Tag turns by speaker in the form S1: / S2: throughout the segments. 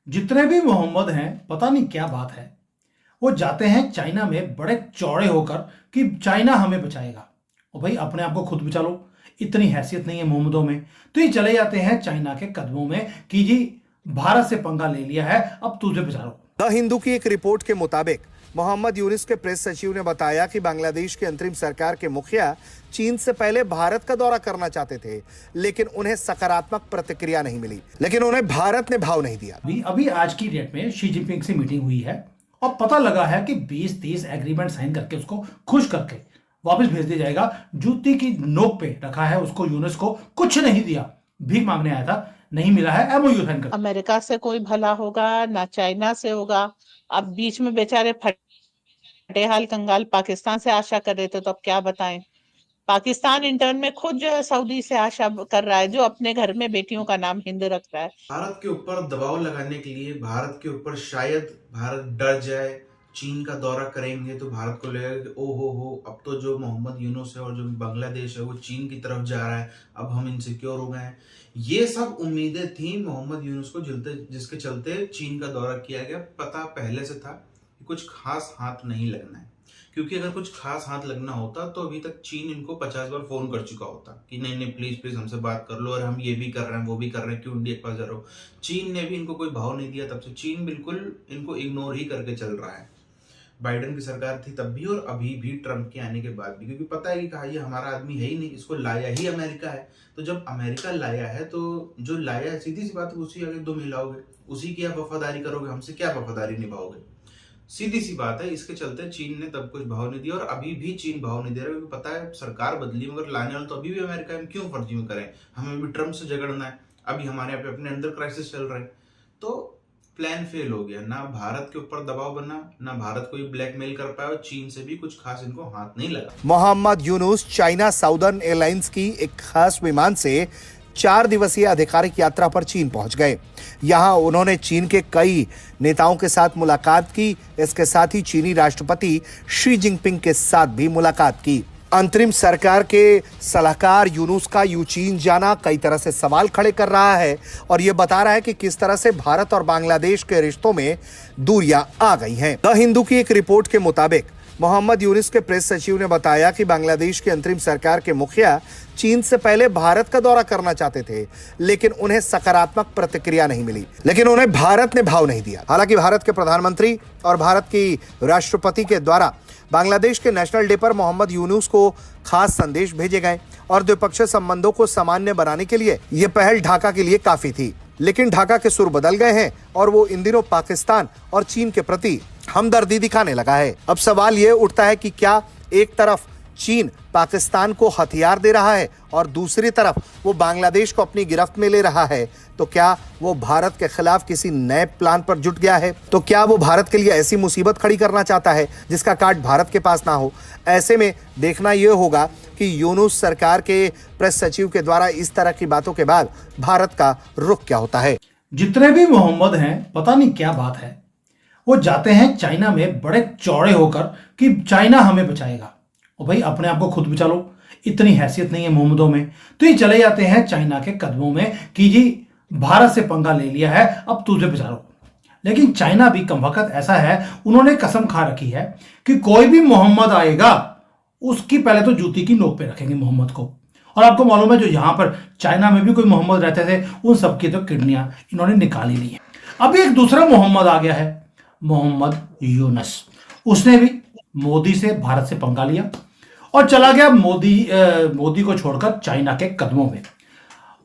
S1: जितने भी मोहम्मद हैं पता नहीं क्या बात है। वो जाते हैं चाइना में बड़े चौड़े होकर कि चाइना हमें बचाएगा। और भाई अपने आप को खुद बचा लो, इतनी हैसियत नहीं है मोहम्मदों में। तो ये चले जाते हैं चाइना के कदमों में कि जी भारत से पंगा ले लिया है, अब तुझे बचा लो।
S2: द हिंदू की एक रिपोर्ट के मुताबिक मोहम्मद यूनिस के प्रेस सचिव ने बताया कि बांग्लादेश की अंतरिम सरकार के मुखिया चीन से पहले भारत का दौरा करना चाहते थे, लेकिन उन्हें सकारात्मक प्रतिक्रिया नहीं मिली। लेकिन उन्हें भारत ने भाव नहीं दिया।
S1: अभी अभी आज की डेट में शी जिनपिंग से मीटिंग हुई है और पता लगा है कि 20-30 एग्रीमेंट साइन करके उसको खुश करके वापस भेज दिया जाएगा। जूती की नोक पे रखा है उसको। यूनिस को कुछ नहीं दिया, भीख मांगने आया था, नहीं मिला है, एमओयू साइन कर।
S3: अमेरिका से कोई भला होगा ना चाइना से होगा। अब बीच में बेचारे फटेहाल कंगाल पाकिस्तान से आशा कर रहे थे, तो अब क्या बताएं। पाकिस्तान इंटर्न में खुद जो है सऊदी से आशा कर रहा है, जो अपने घर में बेटियों का नाम हिंद रखता है।
S4: भारत के ऊपर दबाव लगाने के लिए, भारत के ऊपर शायद भारत डर जाए, चीन का दौरा करेंगे तो भारत को लगेगा कि ओ हो अब तो जो मोहम्मद यूनुस है और जो बांग्लादेश है वो चीन की तरफ जा रहा है, अब हम इनसिक्योर हो गए हैं। ये सब उम्मीदें थी मोहम्मद यूनुस को, जिसके चलते चीन का दौरा किया गया। पता पहले से था कि कुछ खास हाथ नहीं लगना है, क्योंकि अगर कुछ खास हाथ लगना होता तो अभी तक चीन इनको 50 बार फोन कर चुका होता कि नहीं नहीं प्लीज प्लीज हमसे बात कर लो, और हम ये भी कर रहे हैं वो भी कर रहे हैं, क्यों इंडिया के पास जा रहे हो। चीन ने भी इनको कोई भाव नहीं दिया, तब से चीन बिल्कुल इनको इग्नोर ही करके चल रहा है। बाइडेन की सरकार थी तब भी और अभी भी ट्रंप के आने के बाद भी, क्योंकि पता है कि कहा ये हमारा आदमी है ही नहीं, इसको लाया ही अमेरिका है। तो जब अमेरिका लाया है तो जो लाया है सीधी सी बात है उसी आगे दुम हिलाओगे, उसी की आप वफादारी करोगे, हमसे क्या वफादारी निभाओगे। सीधी सी बात है। इसके चलते चीन ने तब कुछ भाव नहीं दिया और अभी भी चीन भाव नहीं दे रहा, क्योंकि पता है सरकार बदली मगर लाने वाले तो अभी भी अमेरिका है, हम क्यों फर्जी में करें, हमें भी ट्रंप से झगड़ना है। अभी हमारे यहाँ पे अपने अंदर क्राइसिस चल रहा है, तो प्लान फेल हो गया। ना भारत के ऊपर दबाव बना, ना भारत को ब्लैकमेल कर पाया, और चीन से भी कुछ खास इनको हाथ नहीं लगा।
S2: Muhammad Yunus China Southern Airlines की एक खास विमान से 4 दिवसीय आधिकारिक यात्रा पर चीन पहुंच गए। यहां उन्होंने चीन के कई नेताओं के साथ मुलाकात की। इसके साथ ही चीनी राष्ट्रपति शी जिनपिंग के साथ भी मुलाकात की। अंतरिम सरकार के सलाहकार यूनुस का चीन जाना कई तरह से सवाल खड़े कर रहा है और यह बता रहा है कि किस तरह से भारत और बांग्लादेश के रिश्तों में दूरियां आ गई हैं। द हिंदू की एक रिपोर्ट के मुताबिक मोहम्मद यूनिस के प्रेस सचिव ने बताया कि बांग्लादेश की अंतरिम सरकार के मुखिया चीन से पहले भारत का दौरा करना चाहते थे, लेकिन उन्हें सकारात्मक प्रतिक्रिया नहीं मिली। लेकिन उन्हें भारत ने भाव नहीं दिया। हालांकि भारत के प्रधानमंत्री और भारत की राष्ट्रपति के द्वारा बांग्लादेश के नेशनल डे पर मोहम्मद यूनुस को खास संदेश भेजे गए और द्विपक्षीय संबंधों को सामान्य बनाने के लिए यह पहल ढाका के लिए काफी थी। लेकिन ढाका के सुर बदल गए हैं और वो इन दिनों पाकिस्तान और चीन के प्रति हमदर्दी दिखाने लगा है। अब सवाल ये उठता है कि क्या एक तरफ चीन पाकिस्तान को हथियार दे रहा है और दूसरी तरफ वो बांग्लादेश को अपनी गिरफ्त में ले रहा है, तो क्या वो भारत के खिलाफ किसी नए प्लान पर जुट गया है? तो क्या वो भारत के लिए ऐसी मुसीबत खड़ी करना चाहता है जिसका कार्ड भारत के पास ना हो? ऐसे में देखना यह होगा कि यूनुस सरकार के प्रेस सचिव के द्वारा इस तरह की बातों के बाद भारत का रुख क्या होता है।
S1: जितने भी मोहम्मद हैं पता नहीं क्या बात है। वो जाते हैं चाइना में बड़े चौड़े होकर कि चाइना हमें बचाएगा। और भाई अपने आप को खुद बचा लो, इतनी हैसियत नहीं है मोहम्मदों में। तो ये चले जाते हैं चाइना के कदमों में कि जी भारत से पंगा ले लिया है, अब तुझे बचा लो। लेकिन चाइना भी कमबख्त ऐसा है, उन्होंने कसम खा रखी है कि कोई भी मोहम्मद आएगा उसकी पहले तो जूती की नोक पे रखेंगे मोहम्मद को। और आपको मालूम है जो यहां पर चाइना में भी कोई मोहम्मद रहते थे उन सबकी तो किडनियां इन्होंने निकाली ली है। अभी एक दूसरा मोहम्मद आ गया है, मोहम्मद यूनुस। उसने भी मोदी से भारत से पंगा लिया और चला गया मोदी को छोड़कर चाइना के कदमों में।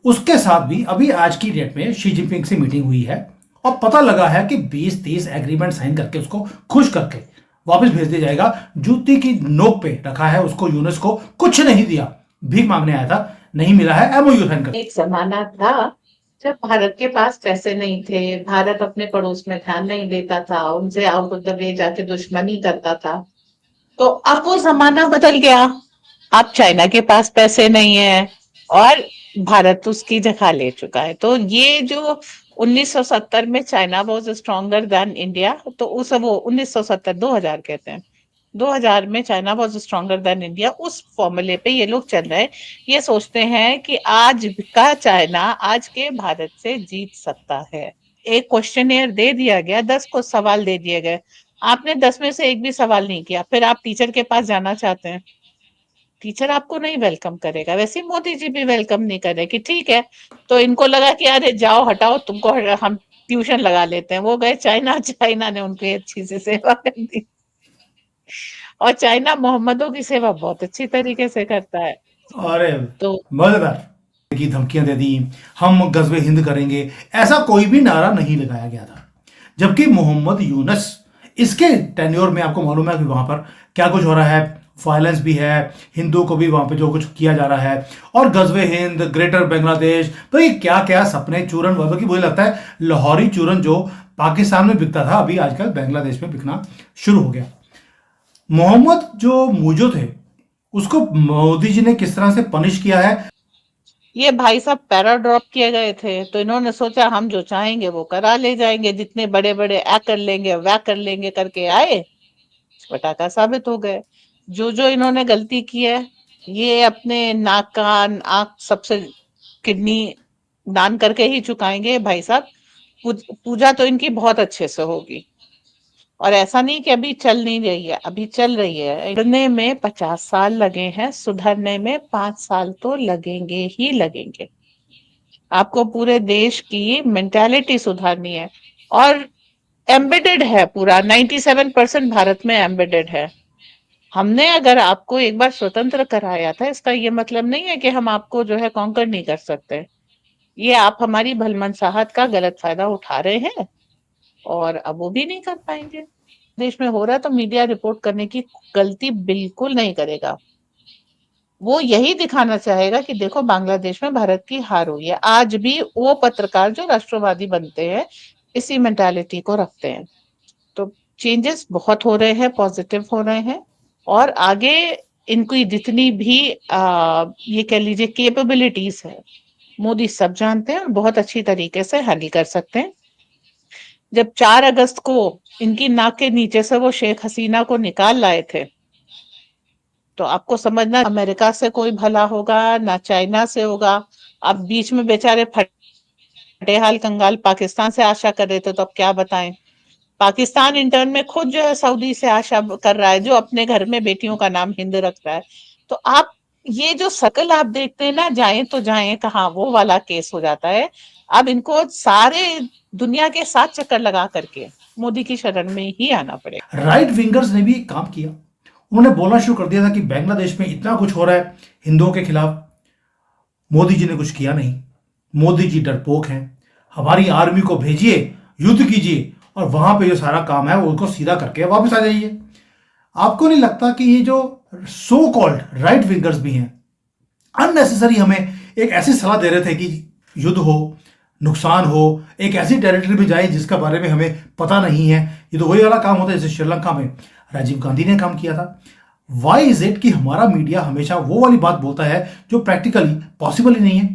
S1: उसके साथ भी अभी आज की डेट में शी जिनपिंग से मीटिंग हुई है और पता लगा है कि 20-30 एग्रीमेंट साइन करके उसको खुश करके वापस भेज दिया जाएगा। जूती की नोक पे रखा है उसको। यूनुस को कुछ नहीं दिया, भीख मांगने आया था, नहीं मिला है, एमओयू साइन कर।
S3: एक जमाना था जब भारत के पास पैसे नहीं थे, भारत अपने पड़ोस में ध्यान नहीं देता था, उनसे आउट ऑफ द वे जाके दुश्मनी करता था। तो अब वो जमाना बदल गया। अब चाइना के पास पैसे नहीं है और भारत उसकी जगह ले चुका है। तो ये जो 1970 में China was stronger than India, तो उस वो 1970 2000 कहते हैं, 2000 में China was stronger than India, उस फॉर्मूले पे ये लोग चल रहे हैं। ये सोचते हैं कि आज का चाइना आज के भारत से जीत सकता है। एक क्वेश्चनियर दे दिया गया, 10 को सवाल दे दिए गए, आपने 10 में से एक भी सवाल नहीं किया, फिर आप टीचर के पास जाना चाहते हैं, टीचर आपको नहीं वेलकम करेगा। वैसे ही मोदी जी भी वेलकम नहीं करे कि ठीक है, तो इनको लगा कि अरे जाओ हटाओ, तुमको हम ट्यूशन लगा लेते हैं। वो गए चाइना, चाइना ने उनकी अच्छी से सेवा कर दी, और चाइना मोहम्मदों की सेवा बहुत अच्छी तरीके से करता है।
S1: अरे
S3: तो
S1: मजेदार की धमकियां दे दी, हम गजबे हिंद करेंगे, ऐसा कोई भी नारा नहीं लगाया गया था। जबकि मोहम्मद यूनस, इसके टेन्योर में आपको मालूम है कि वहां पर क्या कुछ हो रहा है, वायलेंस भी है, हिंदुओं को भी वहां पे जो कुछ किया जा रहा है, और गजबे हिंद, ग्रेटर बांग्लादेश, तो ये क्या क्या सपने चूरन, बल्कि मुझे लगता है लाहौरी चूरन जो पाकिस्तान में बिकता था, अभी आजकल बांग्लादेश में बिकना शुरू हो गया। मोहम्मद जो मूजो थे, उसको मोदी जी ने किस तरह से पनिश किया है।
S3: ये भाई साहब पैरा ड्रॉप किए गए थे, तो इन्होंने सोचा हम जो चाहेंगे वो करा ले जाएंगे, जितने बड़े बड़े ऐ कर लेंगे वै कर लेंगे करके आए, पटाखा साबित हो गए। जो इन्होंने गलती की है, ये अपने नाक कान आंख सबसे किडनी दान करके ही चुकाएंगे भाई साहब। पूजा तो इनकी बहुत अच्छे से होगी, और ऐसा नहीं कि अभी चल नहीं रही है, अभी चल रही है। सुधरने में 50 साल लगे हैं, सुधरने में 5 साल तो लगेंगे ही लगेंगे। आपको पूरे देश की मेंटालिटी सुधारनी है, और एम्बेडेड है पूरा, 97% भारत में एम्बेडेड है। हमने अगर आपको एक बार स्वतंत्र कराया था, इसका ये मतलब नहीं है कि हम आपको जो है कॉन्कर नहीं कर सकते। ये आप हमारी भलमनसाहत का गलत फायदा उठा रहे हैं, और अब वो भी नहीं कर पाएंगे। देश में हो रहा है तो मीडिया रिपोर्ट करने की गलती बिल्कुल नहीं करेगा। वो यही दिखाना चाहेगा कि देखो बांग्लादेश में भारत की हार हुई है। आज भी वो पत्रकार जो राष्ट्रवादी बनते हैं, इसी मेंटालिटी को रखते हैं। तो चेंजेस बहुत हो रहे हैं, पॉजिटिव हो रहे हैं, और आगे इनकी जितनी भी ये कह लीजिए कैपेबिलिटीज है, मोदी सब जानते हैं और बहुत अच्छी तरीके से हैंडल कर सकते हैं। जब 4 अगस्त को इनकी नाक के नीचे से वो शेख हसीना को निकाल लाए थे, तो आपको समझना अमेरिका से कोई भला होगा ना चाइना से होगा। अब बीच में बेचारे फटेहाल कंगाल पाकिस्तान से आशा कर रहे थे, तो अब क्या बताएं। पाकिस्तान इंटर्न में खुद जो है सऊदी से आशा कर रहा है, जो अपने घर में बेटियों का नाम हिंद रख रहा है। तो आप ये जो शकल आप देखते हैं ना, जाएं तो जाएं कहाँ, वो वाला केस हो जाता है। अब इनको सारे दुनिया के साथ चक्कर लगा करके मोदी की शरण में ही आना पड़ेगा।
S1: राइट विंगर्स ने भी काम किया, उन्होंने बोलना शुरू कर दिया था कि बांग्लादेश में इतना कुछ हो रहा है हिंदुओं के खिलाफ, मोदी जी ने कुछ किया नहीं, मोदी जी डरपोक हैं, हमारी आर्मी को भेजिए, युद्ध कीजिए, और वहां पे जो सारा काम है वो उनको सीधा करके वापस आ जाइए। आपको नहीं लगता कि ये जो सो कॉल्ड राइट विंगर्स भी हैं, अननेसेसरी हमें एक ऐसी सलाह दे रहे थे कि युद्ध हो, नुकसान हो, एक ऐसी टेरिटरी में जाए जिसका बारे में हमें पता नहीं है। ये तो वही वाला काम होता है जैसे श्रीलंका में राजीव गांधी ने काम किया था। वाई इज इट कि हमारा मीडिया हमेशा वो वाली बात बोलता है जो प्रैक्टिकली पॉसिबल ही नहीं है।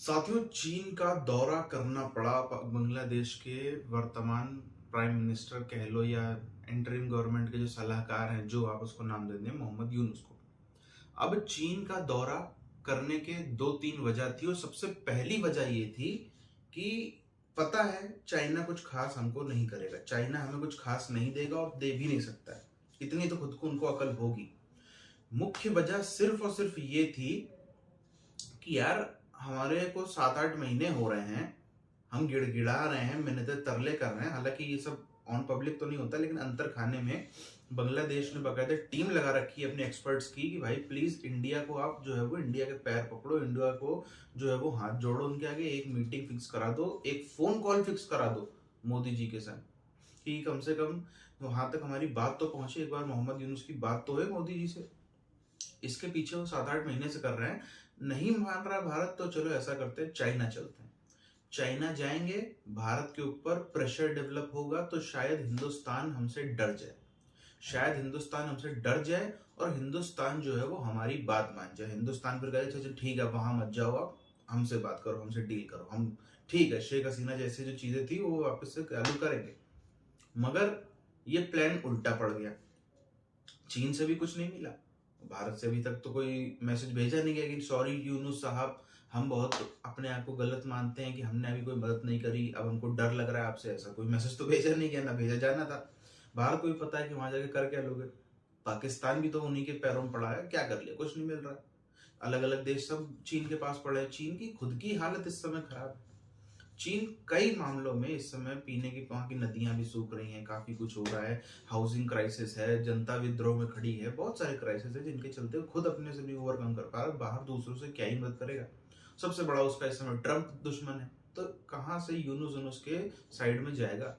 S4: साथियों, चीन का दौरा करना पड़ा बांग्लादेश के वर्तमान प्राइम मिनिस्टर कह लो या इंटरिम गवर्नमेंट के जो सलाहकार हैं, जो आप उसको नाम दे दें, मोहम्मद यूनुस को। अब चीन का दौरा करने के 2-3 वजह थी, और सबसे पहली वजह ये थी कि पता है चाइना कुछ खास हमको नहीं करेगा, चाइना हमें कुछ खास नहीं देगा और दे भी नहीं सकता है, इतनी तो खुद को उनको अकल होगी। मुख्य वजह सिर्फ और सिर्फ ये थी कि यार हमारे को 7-8 महीने हो रहे हैं, हम गिड़गिड़ा रहे हैं, मिन्नतें तरले कर रहे हैं। हालांकि ये सब ऑन पब्लिक तो नहीं होता, लेकिन अंतर खाने में बांग्लादेश ने बाकायदा टीम लगा रखी है अपने एक्सपर्ट्स की कि भाई प्लीज इंडिया को आप जो है वो इंडिया के पैर पकड़ो, इंडिया को जो है वो हाथ जोड़ो, उनके आगे एक मीटिंग फिक्स करा दो, एक फोन कॉल फिक्स करा दो मोदी जी के साथ, कि कम से कम वहां तक हमारी बात तो पहुंचे। एक बार मोहम्मद यूनुस की बात तो है मोदी जी से। इसके पीछे वो 7-8 महीने से कर रहे हैं। नहीं मान रहा भारत, तो चलो ऐसा करते हैं, चाइना चलते हैं, चाइना जाएंगे, भारत के ऊपर प्रेशर डेवलप होगा तो शायद हिंदुस्तान हमसे डर जाए, शायद हिंदुस्तान हमसे डर जाए और हिंदुस्तान जो है वो हमारी बात मान जाए। हिंदुस्तान फिर कहे अच्छा ठीक है, वहां मत जाओ, आप हमसे बात करो, हमसे डील करो, हम ठीक है शेख हसीना जैसे जो चीजें थी वो वापस से चालू करेंगे। मगर ये प्लान उल्टा पड़ गया, चीन से भी कुछ नहीं मिला, भारत से अभी तक तो कोई मैसेज भेजा नहीं गया कि सॉरी यूनुस साहब, हम बहुत अपने आप को गलत मानते हैं कि हमने अभी कोई मदद नहीं करी, अब हमको डर लग रहा है आपसे। ऐसा कोई मैसेज तो भेजा नहीं गया, ना भेजा जाना था। भारत को भी पता है कि वहां जाके कर क्या लोगे, पाकिस्तान भी तो उन्हीं के पैरों में पड़ा है, क्या कर लिया, कुछ नहीं मिल रहा। अलग अलग देश सब चीन के पास पड़े हैं, चीन की खुद की हालत इस समय खराब है। चीन कई मामलों में इस समय पीने की वहां की नदियां भी सूख रही हैं, काफी कुछ हो रहा है, हाउसिंग क्राइसिस है, जनता विद्रोह में खड़ी है, बहुत सारे क्राइसिस है जिनके चलते वो खुद अपने से नहीं ओवरकम कर पा रहा, बाहर दूसरों से क्या ही मदद करेगा। सबसे बड़ा उसका इस समय ट्रंप दुश्मन है, तो कहां से यूनुस के साइड में जाएगा।